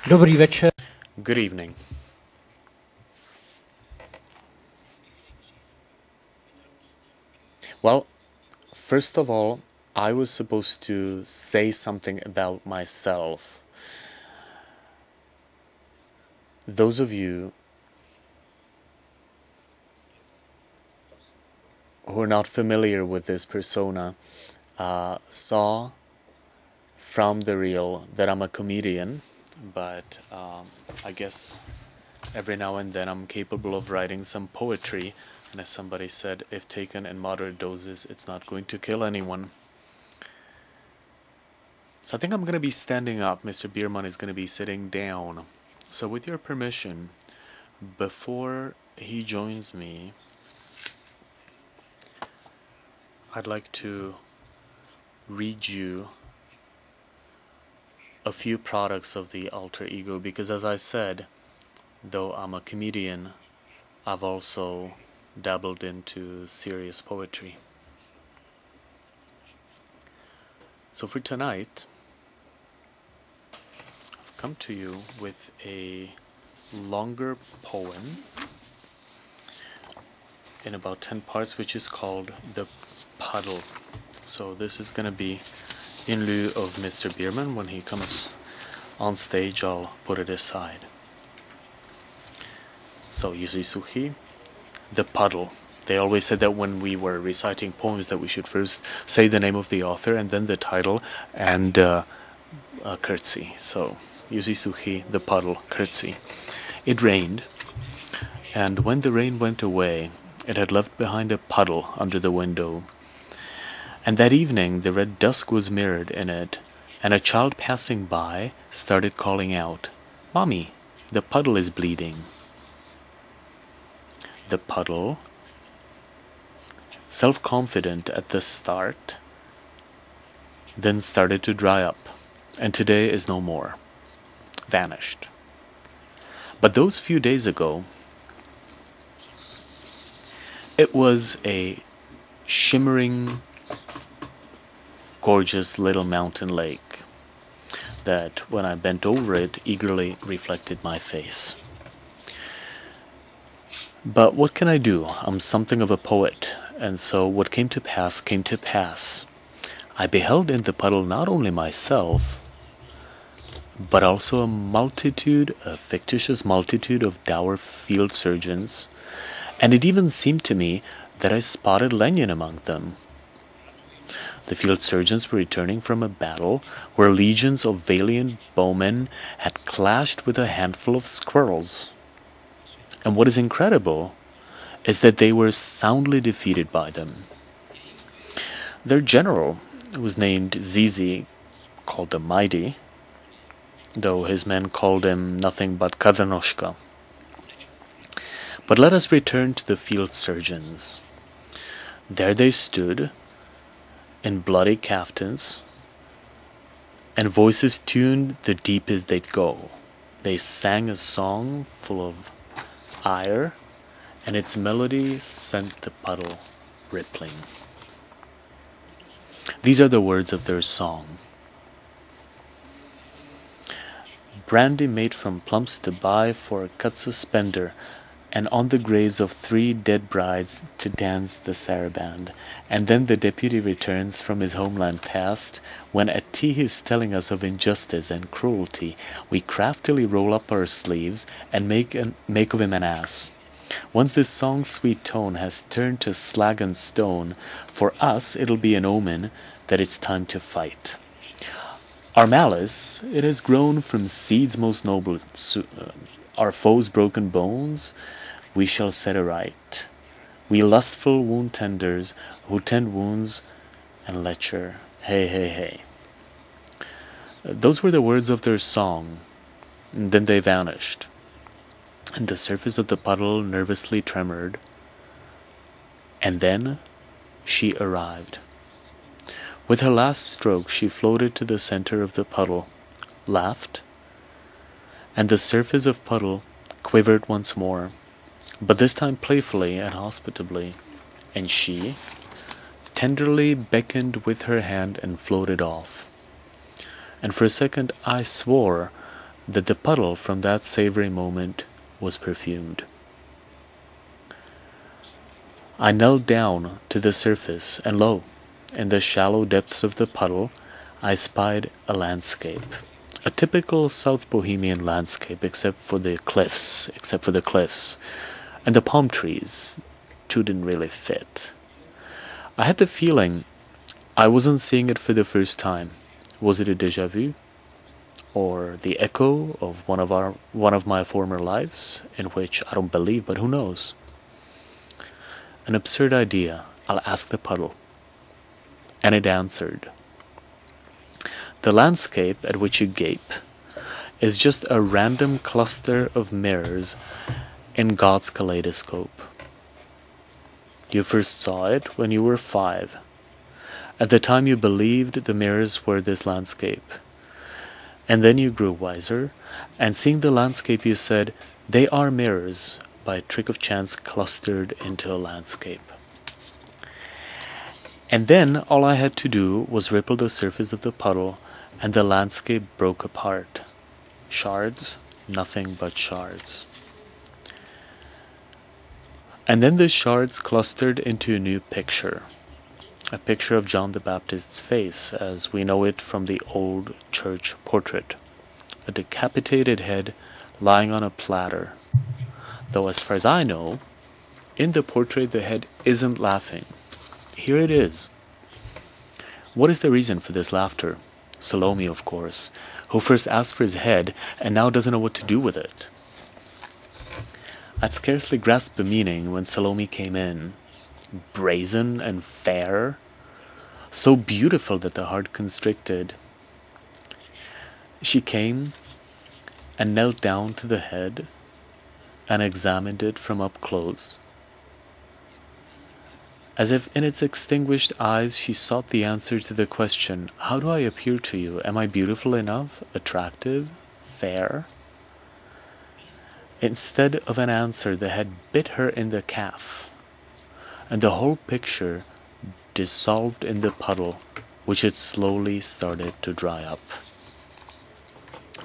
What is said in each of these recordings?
Dobrý večer. Good evening. Well, first of all, I was supposed to say something about myself. Those of you who are not familiar with this persona saw from the reel that I'm a comedian, but I guess every now and then I'm capable of writing some poetry, and as somebody said, if taken in moderate doses, it's not going to kill anyone. So I think I'm going to be standing up. Mr. Biermann is going to be sitting down. So with your permission, before he joins me, I'd like to read you a few products of the alter ego, because as I said, though I'm a comedian, I've also dabbled into serious poetry. So for tonight, I've come to you with a longer poem in about 10 parts, which is called The Puddle. So this is going to be in lieu of Mr. Biermann. When he comes on stage, I'll put it aside. So, Jiří Suchý, The Puddle. They always said that when we were reciting poems that we should first say the name of the author and then the title and a curtsy. So, Jiří Suchý, The Puddle, curtsy. It rained, and when the rain went away, it had left behind a puddle under the window. And that evening the red dusk was mirrored in it, and a child passing by started calling out, "Mommy, the puddle is bleeding." The puddle, self-confident at the start, then started to dry up, and today is no more, vanished. But those few days ago, it was a shimmering, gorgeous little mountain lake that, when I bent over it, eagerly reflected my face. But what can I do? I'm something of a poet, and so what came to pass came to pass. I beheld in the puddle not only myself, but also a fictitious multitude of dour field surgeons, and it even seemed to me that I spotted Lenin among them. The field surgeons were returning from a battle where legions of valiant bowmen had clashed with a handful of squirrels. And what is incredible is that they were soundly defeated by them. Their general was named Zizi, called the Mighty, though his men called him nothing but Kadranoshka. But let us return to the field surgeons. There they stood, in bloody caftans, and voices tuned the deepest they'd go. They sang a song full of ire, and its melody sent the puddle rippling. These are the words of their song. Brandy made from plums to buy for a cut suspender, and on the graves of 3 dead brides to dance the saraband. And then the deputy returns from his homeland past, when at tea he's telling us of injustice and cruelty. We craftily roll up our sleeves and make of him an ass. Once this song's sweet tone has turned to slag and stone, for us it'll be an omen that it's time to fight. Our malice, it has grown from seeds most noble, our foes' broken bones we shall set aright. We lustful wound tenders who tend wounds and lecher, hey, hey, hey. Those were the words of their song, and then they vanished, and the surface of the puddle nervously tremored, and then she arrived. With her last stroke she floated to the center of the puddle, laughed, and the surface of puddle quivered once more, but this time playfully and hospitably, and she tenderly beckoned with her hand and floated off. And for a second I swore that the puddle from that savory moment was perfumed. I knelt down to the surface, and lo, in the shallow depths of the puddle, I spied a landscape. A typical South Bohemian landscape, except for the cliffs, and the palm trees, too, didn't really fit. I had the feeling I wasn't seeing it for the first time. Was it a déjà vu? Or the echo of one of my former lives, in which I don't believe, but who knows? An absurd idea, I'll ask the puddle. And it answered. The landscape at which you gape is just a random cluster of mirrors in God's kaleidoscope. You first saw it when you were 5. At the time you believed the mirrors were this landscape. And then you grew wiser, and seeing the landscape you said, they are mirrors, by a trick of chance clustered into a landscape. And then all I had to do was ripple the surface of the puddle, and the landscape broke apart. Shards, nothing but shards. And then the shards clustered into a new picture. A picture of John the Baptist's face, as we know it from the old church portrait. A decapitated head lying on a platter. Though as far as I know, in the portrait the head isn't laughing. Here it is. What is the reason for this laughter? Salome, of course, who first asked for his head and now doesn't know what to do with it. I'd scarcely grasped the meaning when Salome came in. Brazen and fair, so beautiful that the heart constricted. She came and knelt down to the head and examined it from up close. As if in its extinguished eyes she sought the answer to the question, how do I appear to you? Am I beautiful enough, attractive, fair? Instead of an answer, the head bit her in the calf, and the whole picture dissolved in the puddle, which had slowly started to dry up.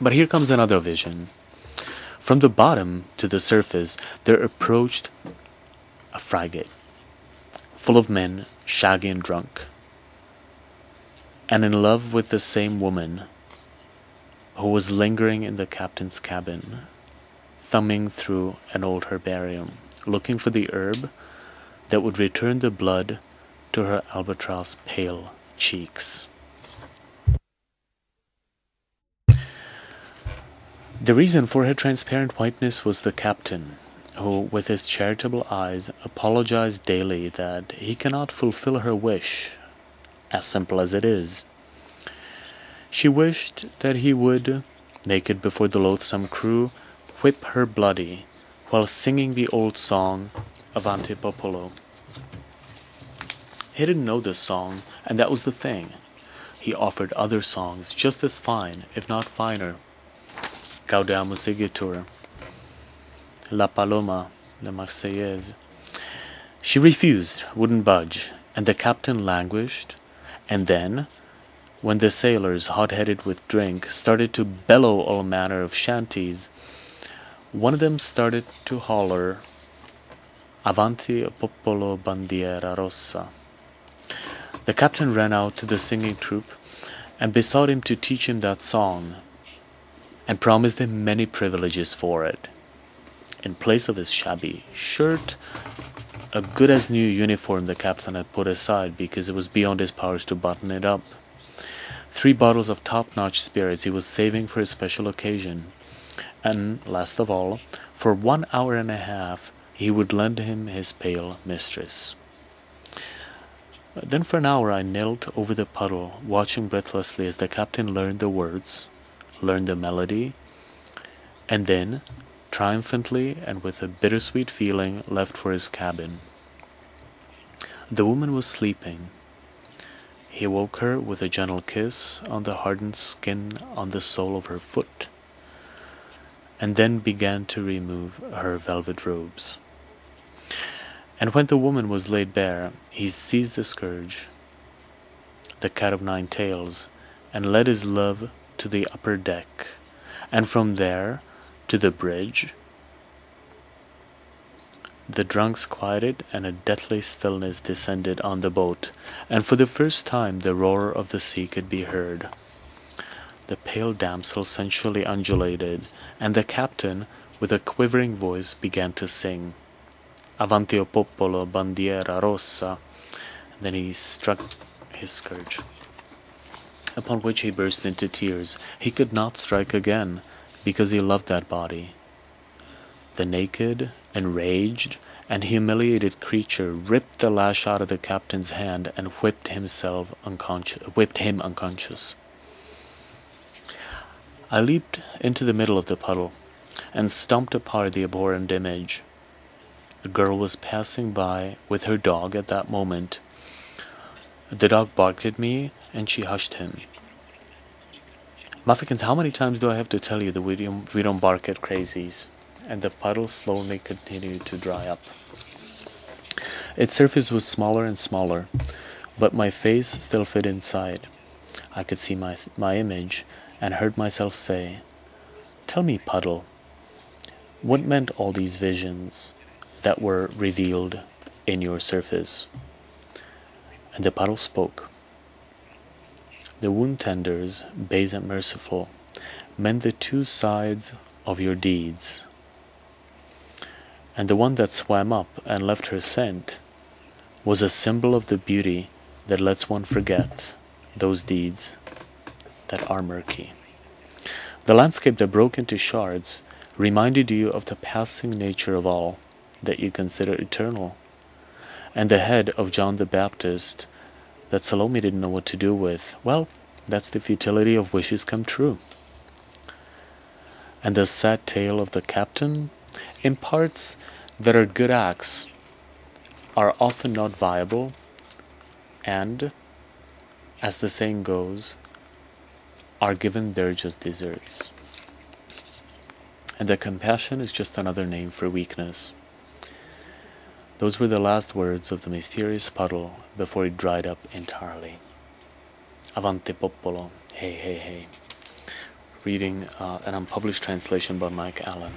But here comes another vision. From the bottom to the surface, there approached a frigate, full of men, shaggy and drunk, and in love with the same woman who was lingering in the captain's cabin, thumbing through an old herbarium, looking for the herb that would return the blood to her albatross pale cheeks. The reason for her transparent whiteness was the captain, who, with his charitable eyes, apologized daily that he cannot fulfill her wish, as simple as it is. She wished that he would, naked before the loathsome crew, whip her bloody, while singing the old song, Avanti Popolo. He didn't know this song, and that was the thing. He offered other songs just as fine, if not finer. Gaudiamus Igitur, La Paloma, La Marseillaise. She refused, wouldn't budge, and the captain languished, and then, when the sailors, hot-headed with drink, started to bellow all manner of shanties, one of them started to holler, Avanti Popolo Bandiera Rossa. The captain ran out to the singing troupe and besought him to teach him that song, and promised him many privileges for it. In place of his shabby shirt, a good-as-new uniform the captain had put aside because it was beyond his powers to button it up. 3 bottles of top-notch spirits he was saving for a special occasion. And, last of all, for 1 hour and a half, he would lend him his pale mistress. Then for an hour I knelt over the puddle, watching breathlessly as the captain learned the words, learned the melody, and then, triumphantly and with a bittersweet feeling, left for his cabin. The woman was sleeping. He woke her with a gentle kiss on the hardened skin on the sole of her foot, and then began to remove her velvet robes. And when the woman was laid bare, he seized the scourge, the cat of 9 tails, and led his love to the upper deck, and from there to the bridge. The drunks quieted, and a deathly stillness descended on the boat, and for the first time the roar of the sea could be heard. The pale damsel sensually undulated, and the captain, with a quivering voice, began to sing, Avanti o popolo, bandiera rossa. Then he struck his scourge, upon which he burst into tears. He could not strike again, because he loved that body. The naked, enraged, and humiliated creature ripped the lash out of the captain's hand and whipped him unconscious. I leaped into the middle of the puddle and stomped apart the abhorrent image. A girl was passing by with her dog at that moment. The dog barked at me, and she hushed him. Muffikins, how many times do I have to tell you that we don't bark at crazies? And the puddle slowly continued to dry up. Its surface was smaller and smaller, but my face still fit inside. I could see my image and heard myself say, Tell me, puddle, what meant all these visions that were revealed in your surface? And the puddle spoke. The wound tenders, base and merciful, meant the two sides of your deeds. And the one that swam up and left her scent was a symbol of the beauty that lets one forget those deeds that are murky. The landscape that broke into shards reminded you of the passing nature of all that you consider eternal, and the head of John the Baptist that Salome didn't know what to do with. Well, that's the futility of wishes come true. And the sad tale of the captain imparts that our good acts are often not viable, and, as the saying goes, are given their just deserts. And that compassion is just another name for weakness. Those were the last words of the mysterious puddle before it dried up entirely. Avanti popolo, hey, hey, hey. Reading an unpublished translation by Mike Allen.